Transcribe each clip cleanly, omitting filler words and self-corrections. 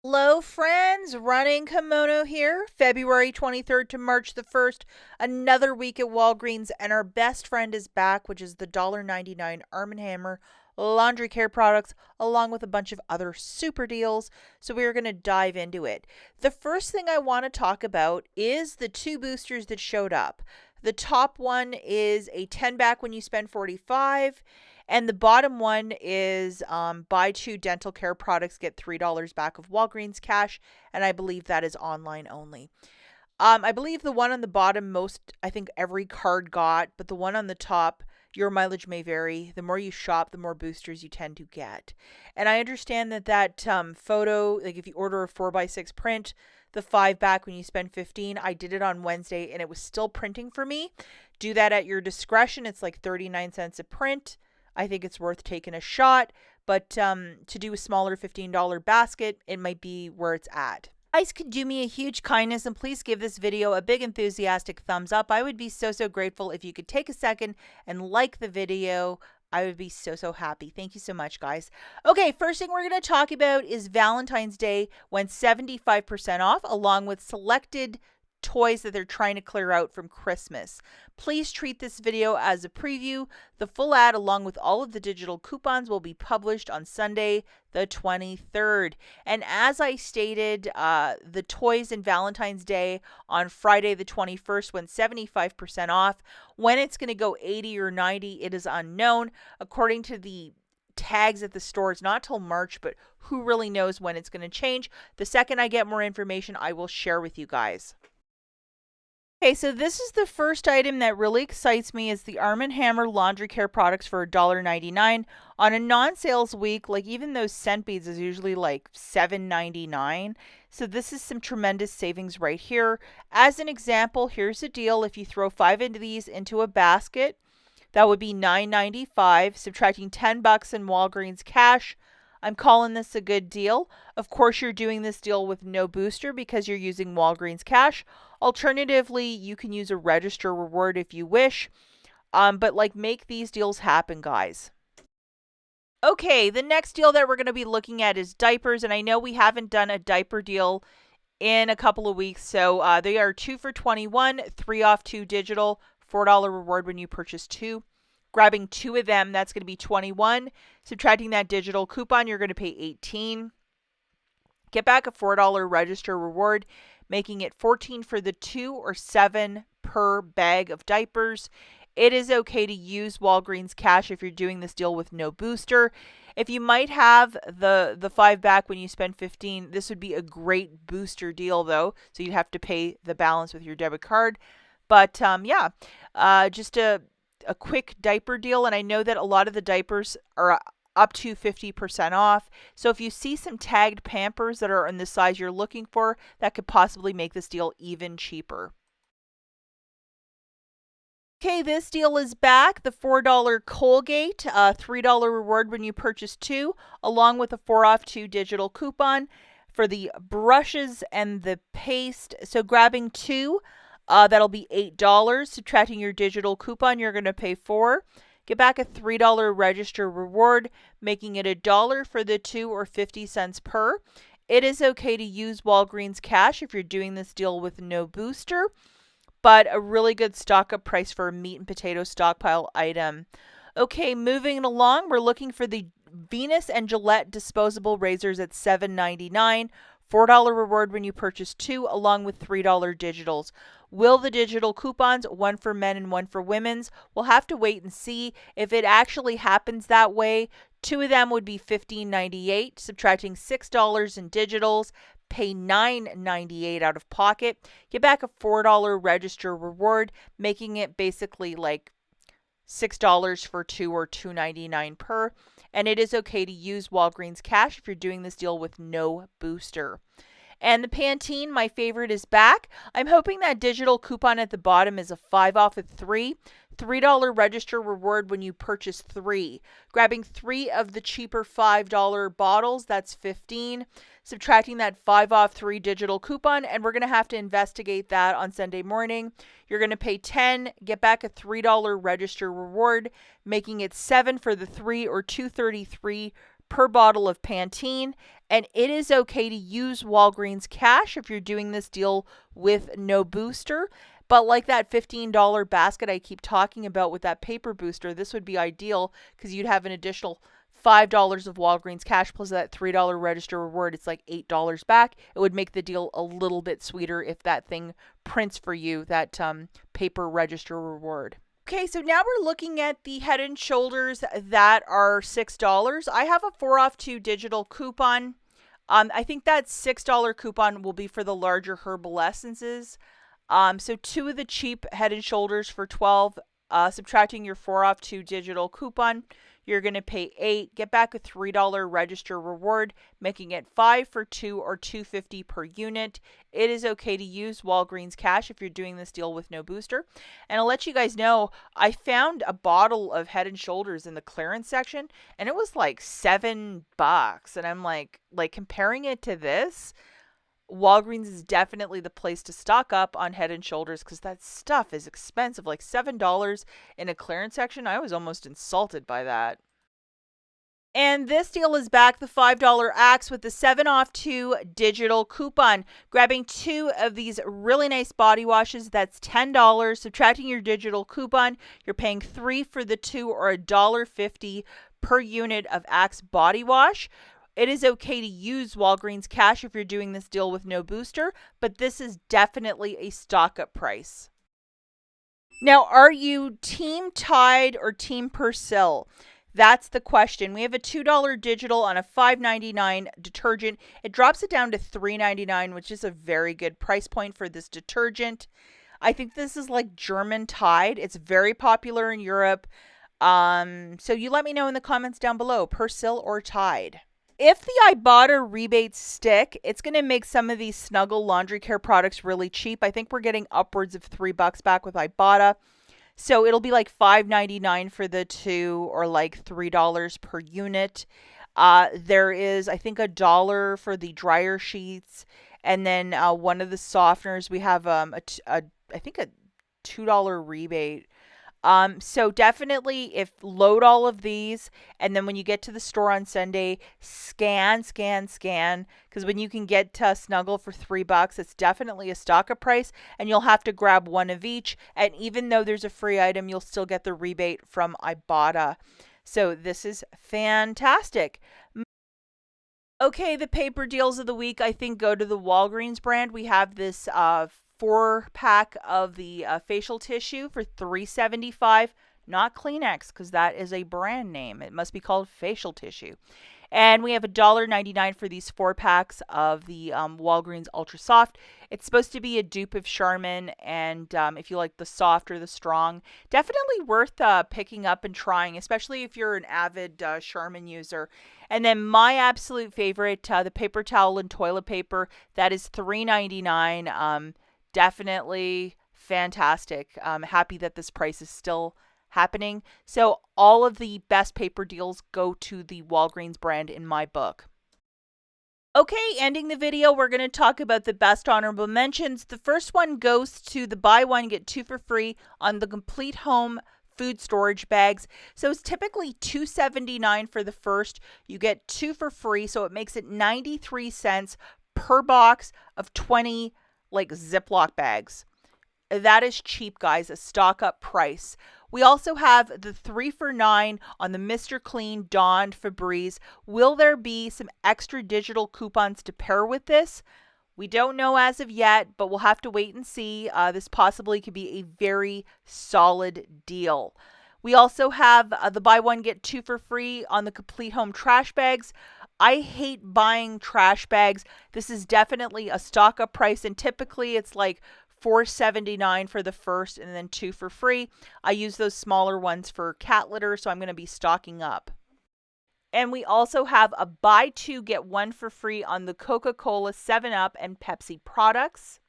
Hello, friends. Running Kimono here. February 23rd to March the 1st. Another week at Walgreens, and our best friend is back, which is the $1.99 Arm& Hammer laundry care products, along with a bunch of other super deals. So we are going to dive into it. The first thing I want to talk about is the two boosters that showed up. The top one is a 10 back when you spend 45, and the bottom one is buy two dental care products, get $3 back of Walgreens cash. And I believe that is online only. I believe the one on the bottom, I think every card got, but the one on the top, your mileage may vary. The more you shop, the more boosters you tend to get. And I understand that photo, like if you order a 4x6 print, the 5 back when you spend 15, I did it on Wednesday and it was still printing for me. Do that at your discretion. It's like 39 cents a print. I think it's worth taking a shot, but to do a smaller $15 basket, it might be where it's at. Guys, could do me a huge kindness and please give this video a big enthusiastic thumbs up. I would be so grateful if you could take a second and like the video. I would be so happy. Thank you so much, guys. Okay, first thing we're going to talk about is Valentine's Day went 75% off, along with selected toys that they're trying to clear out from Christmas. Please treat this video as a preview. The full ad, along with all of the digital coupons, will be published on Sunday, the 23rd. And as I stated, the toys in Valentine's Day on Friday, the 21st, went 75% off. When it's going to go 80 or 90, it is unknown. According to the tags at the store, it's not till March, but who really knows when it's going to change. The second I get more information, I will share with you guys. Okay, so this is the first item that really excites me, is the Arm & Hammer laundry care products for $1.99. On a non-sales week, like even those scent beads is usually like $7.99. So this is some tremendous savings right here. As an example, here's a deal. If you throw 5 of these into a basket, that would be $9.95, subtracting $10 in Walgreens cash. I'm calling this a good deal. Of course, you're doing this deal with no booster because you're using Walgreens cash. Alternatively, you can use a register reward if you wish. But make these deals happen, guys. Okay, the next deal that we're going to be looking at is diapers. And I know we haven't done a diaper deal in a couple of weeks. So they are 2 for $21, 3 off 2 digital, $4 reward when you purchase 2. Grabbing 2 of them, that's going to be $21. Subtracting that digital coupon, you're going to pay $18. Get back a $4 register reward, making it $14 for the 2 or 7 per bag of diapers. It is okay to use Walgreens cash if you're doing this deal with no booster. If you might have the 5 back when you spend 15, this would be a great booster deal though. So you'd have to pay the balance with your debit card. But just a quick diaper deal. And I know that a lot of the diapers are up to 50% off. So if you see some tagged Pampers that are in the size you're looking for, that could possibly make this deal even cheaper. Okay, this deal is back. The $4 Colgate, $3 reward when you purchase 2, along with a 4 off 2 digital coupon for the brushes and the paste. So grabbing 2, that'll be $8. Subtracting your digital coupon, you're going to pay $4. Get back a $3 register reward, making it $1 for the 2 or 50 cents per. It is okay to use Walgreens cash if you're doing this deal with no booster, but a really good stock up price for a meat and potato stockpile item. Okay, moving along, we're looking for the Venus and Gillette disposable razors at $7.99. $4 reward when you purchase 2, along with $3 digitals. Will the digital coupons, one for men and one for women's? We'll have to wait and see. If it actually happens that way, 2 of them would be $15.98, subtracting $6 in digitals, pay $9.98 out of pocket. Get back a $4 register reward, making it basically like $6 for 2 or $2.99 per. And it is okay to use Walgreens cash if you're doing this deal with no booster. And the Pantene, my favorite, is back. I'm hoping that digital coupon at the bottom is a 5 off of 3. $3 register reward when you purchase 3. Grabbing 3 of the cheaper $5 bottles, that's 15. Subtracting that 5 off 3 digital coupon, and we're going to have to investigate that on Sunday morning. You're going to pay 10, get back a $3 register reward, making it 7 for the 3 or $2.33 per bottle of Pantene. And it is okay to use Walgreens cash if you're doing this deal with no booster. But like that $15 basket I keep talking about with that paper booster, this would be ideal because you'd have an additional $5 of Walgreens cash plus that $3 register reward. It's like $8 back. It would make the deal a little bit sweeter if that thing prints for you, that paper register reward. Okay, so now we're looking at the Head and Shoulders that are $6. I have a 4 off 2 digital coupon. I think that $6 coupon will be for the larger herbal essences. So 2 of the cheap Head and Shoulders for 12, subtracting your 4 off 2 digital coupon, you're going to pay 8, get back a $3 register reward, making it 5 for 2 or $2.50 per unit. It is okay to use Walgreens cash if you're doing this deal with no booster. And I'll let you guys know, I found a bottle of Head and Shoulders in the clearance section and it was like $7. And I'm like comparing it to this, Walgreens is definitely the place to stock up on Head and Shoulders because that stuff is expensive. Like $7 in a clearance section. I was almost insulted by that. And this deal is back, the $5 Axe with the 7 off 2 digital coupon. Grabbing 2 of these really nice body washes, that's $10. Subtracting your digital coupon, you're paying 3 for the 2 or $1.50 per unit of Axe body wash. It is okay to use Walgreens cash if you're doing this deal with no booster, but this is definitely a stock up price. Now, are you Team Tide or Team Persil? That's the question. We have a $2 digital on a $5.99 detergent. It drops it down to $3.99, which is a very good price point for this detergent. I think this is like German Tide. It's very popular in Europe. So you let me know in the comments down below, Persil or Tide. If the IBOTTA rebates stick, it's going to make some of these Snuggle laundry care products really cheap. I think we're getting upwards of $3 back with IBOTTA. So it'll be like $5.99 for the 2 or like $3 per unit. There is, I think, $1 for the dryer sheets. And then one of the softeners, we have I think a $2 rebate. So definitely if load all of these, and then when you get to the store on Sunday, scan, because when you can get to Snuggle for $3, it's definitely a stock up price, and you'll have to grab one of each. And even though there's a free item, you'll still get the rebate from IBOTTA. So this is fantastic. Okay, the paper deals of the week, I think, go to the Walgreens brand. We have this 4-pack of the facial tissue for $3.75, not Kleenex, because that is a brand name. It must be called facial tissue. And we have $1.99 for these 4 packs of the Walgreens Ultra Soft. It's supposed to be a dupe of Charmin, and if you like the soft or the strong, definitely worth picking up and trying, especially if you're an avid Charmin user. And then my absolute favorite, the paper towel and toilet paper, that is $3.99. Definitely fantastic. I'm happy that this price is still happening. So all of the best paper deals go to the Walgreens brand in my book. Okay, ending the video, we're going to talk about the best honorable mentions. The first one goes to the buy one, get 2 for free on the Complete Home food storage bags. So it's typically $2.79 for the first. You get 2 for free, so it makes it 93 cents per box of 20 like Ziploc bags. That is cheap, guys, a stock up price. We also have the 3 for $9 on the Mr. Clean Dawn Febreze. Will there be some extra digital coupons to pair with this? We don't know as of yet, but we'll have to wait and see. This possibly could be a very solid deal. We also have the buy one, get 2 for free on the Complete Home trash bags. I hate buying trash bags. This is definitely a stock up price, and typically it's like $4.79 for the first and then 2 for free. I use those smaller ones for cat litter, so I'm going to be stocking up. And we also have a buy 2, get 1 for free on the Coca-Cola, 7-Up, and Pepsi products.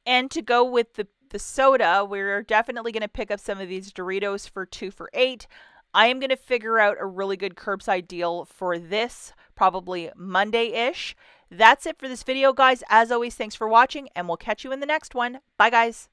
And to go with the soda, we're definitely going to pick up some of these Doritos for 2 for $8. I am going to figure out a really good curbside deal for this, probably Monday-ish. That's it for this video, guys. As always, thanks for watching, and we'll catch you in the next one. Bye, guys.